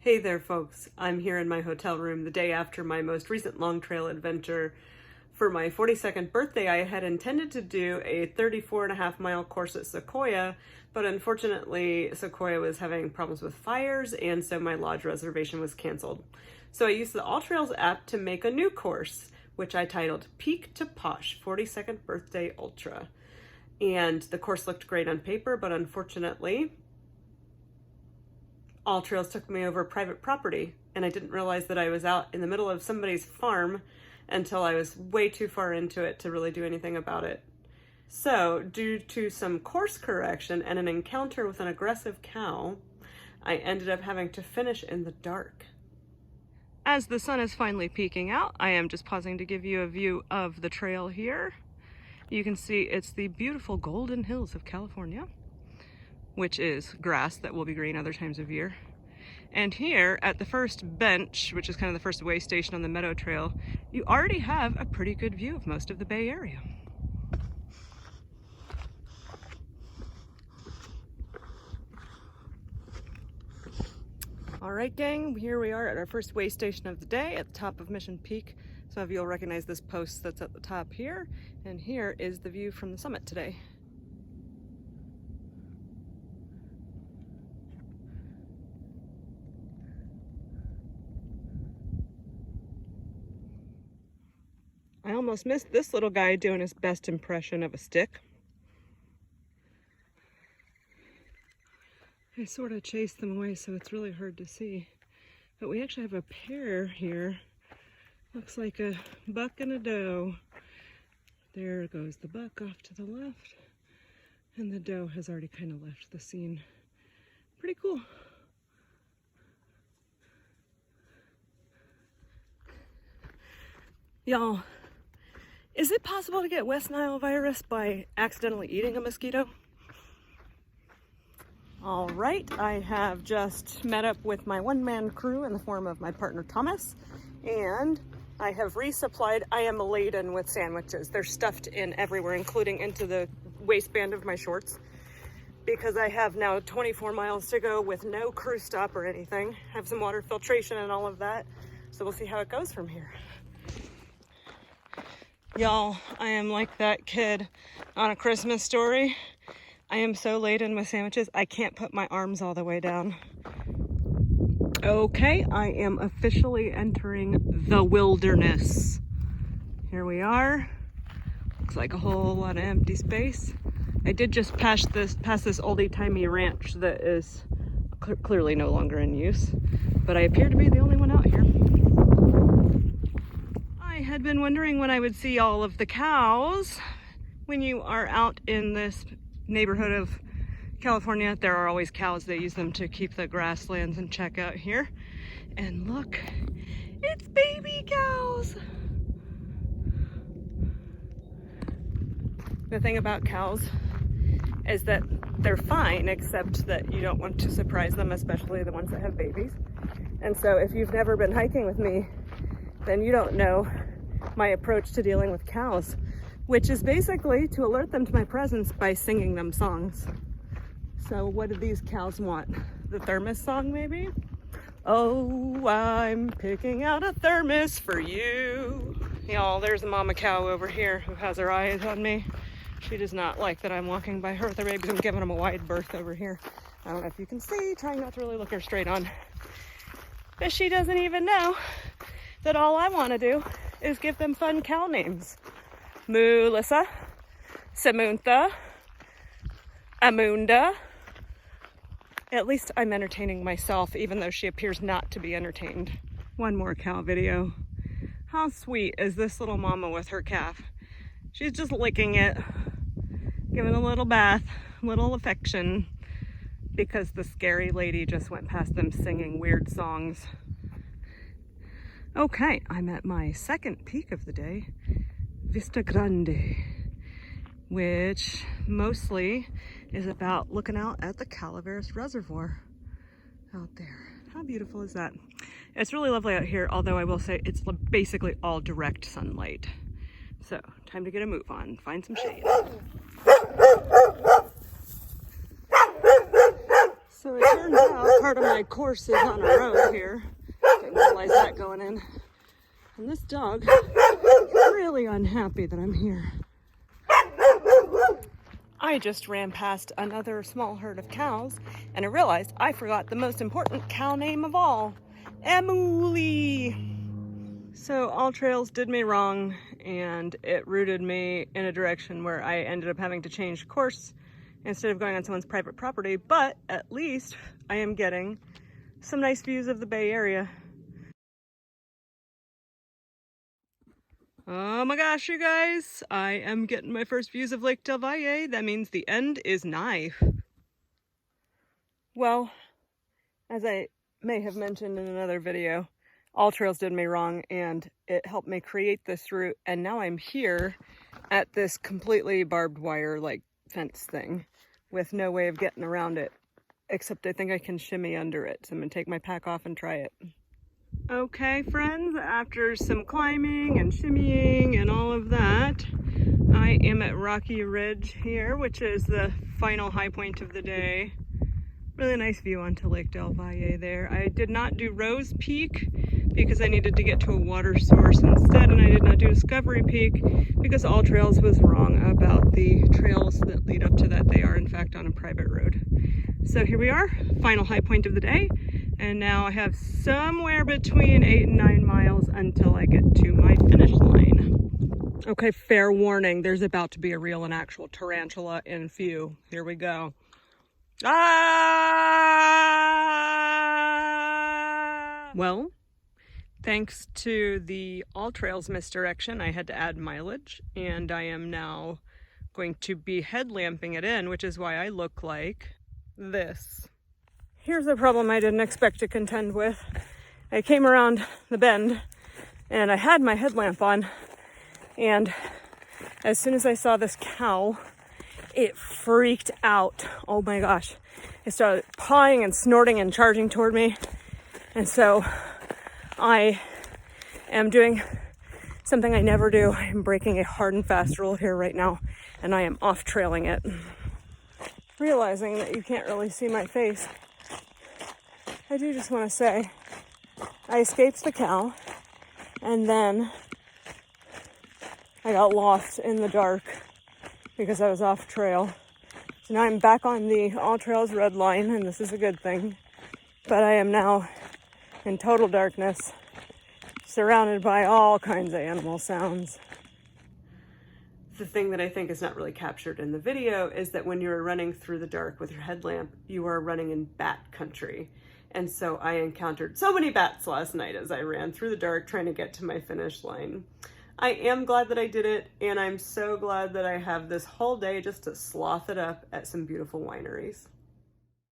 Hey there folks, I'm here in my hotel room the day after my most recent long trail adventure. For my 42nd birthday, I had intended to do a 34.5 mile course at Sequoia, but unfortunately Sequoia was having problems with fires and so my lodge reservation was canceled. So I used the All Trails app to make a new course, which I titled Peak to Posh 42nd Birthday Ultra. And the course looked great on paper, but unfortunately, All Trails took me over private property, and I didn't realize that I was out in the middle of somebody's farm until I was way too far into it to really do anything about it. So, due to some course correction and an encounter with an aggressive cow, I ended up having to finish in the dark. As the sun is finally peeking out, I am just pausing to give you a view of the trail here. You can see it's the beautiful Golden Hills of California, which is grass that will be green other times of year. And here at the first bench, which is kind of the first way station on the Meadow Trail, you already have a pretty good view of most of the Bay Area. All right, gang, here we are at our first way station of the day at the top of Mission Peak. Some of you will recognize this post that's at the top here, and here is the view from the summit today. I almost missed this little guy doing his best impression of a stick. I sort of chased them away, so it's really hard to see. But we actually have a pair here. Looks like a buck and a doe. There goes the buck off to the left, and the doe has already kind of left the scene. Pretty cool. Y'all, is it possible to get West Nile virus by accidentally eating a mosquito? All right, I have just met up with my one-man crew in the form of my partner Thomas, and I have resupplied. I am laden with sandwiches. They're stuffed in everywhere, including into the waistband of my shorts, because I have now 24 miles to go with no crew stop or anything. I have some water filtration and all of that, so we'll see how it goes from here. Y'all, I am like that kid on A Christmas Story. I am so laden with sandwiches, I can't put my arms all the way down. Okay, I am officially entering the wilderness. Here we are. Looks like a whole lot of empty space. I did just pass this oldie-timey ranch that is clearly no longer in use, but I appear to be the only one out here. I had been wondering when I would see all of the cows. When you are out in this neighborhood of California, there are always cows. They use them to keep the grasslands in check out here. And look, it's baby cows. The thing about cows is that they're fine, except that you don't want to surprise them, especially the ones that have babies. And so if you've never been hiking with me, then you don't know my approach to dealing with cows, which is basically to alert them to my presence by singing them songs. So what do these cows want? The thermos song, maybe? Oh, I'm picking out a thermos for you. Y'all, there's a mama cow over here who has her eyes on me. She does not like that I'm walking by her with her babies. I'm giving them a wide berth over here. I don't know if you can see, trying not to really look her straight on. But she doesn't even know that all I want to do is give them fun cow names. Melissa, Samantha, Amunda. At least I'm entertaining myself, even though she appears not to be entertained. One more cow video. How sweet is this little mama with her calf? She's just licking it, giving a little bath, little affection, because the scary lady just went past them singing weird songs. Okay, I'm at my second peak of the day, Vista Grande, which mostly is about looking out at the Calaveras Reservoir out there. How beautiful is that? It's really lovely out here, although I will say it's basically all direct sunlight. So, time to get a move on, find some shade. So it turns out part of my course is on a road here. Didn't realize that going in. And this dog is really unhappy that I'm here. I just ran past another small herd of cows and I realized I forgot the most important cow name of all, Emily. So All Trails did me wrong and it routed me in a direction where I ended up having to change course instead of going on someone's private property, but at least I am getting some nice views of the Bay Area. Oh my gosh, you guys, I am getting my first views of Lake Del Valle. That means the end is nigh. Well, as I may have mentioned in another video, All Trails did me wrong and it helped me create this route, and now I'm here at this completely barbed wire like fence thing with no way of getting around it, except I think I can shimmy under it. So I'm gonna take my pack off and try it. Okay friends, after some climbing and shimmying and all of that, I am at Rocky Ridge here, which is the final high point of the day. Really nice view onto Lake Del Valle there. I did not do Rose Peak because I needed to get to a water source instead, and I did not do Discovery Peak because All Trails was wrong about the trails that lead up to that. They are in fact on a private road. So here we are, final high point of the day. And now I have somewhere between 8 and 9 miles until I get to my finish line. Okay, fair warning, there's about to be a real and actual tarantula in view. Here we go. Ah! Well, thanks to the All Trails misdirection, I had to add mileage, and I am now going to be headlamping it in, which is why I look like this. Here's a problem I didn't expect to contend with. I came around the bend and I had my headlamp on, and as soon as I saw this cow, it freaked out. Oh my gosh. It started pawing and snorting and charging toward me. And so I am doing something I never do. I'm breaking a hard and fast rule here right now, and I am off trailing it. Realizing that you can't really see my face, I do just want to say, I escaped the cow, and then I got lost in the dark because I was off trail. So now I'm back on the All Trails red line, and this is a good thing. But I am now in total darkness, surrounded by all kinds of animal sounds. The thing that I think is not really captured in the video is that when you're running through the dark with your headlamp, you are running in bat country. And so I encountered so many bats last night as I ran through the dark trying to get to my finish line. I am glad that I did it, and I'm so glad that I have this whole day just to sloth it up at some beautiful wineries.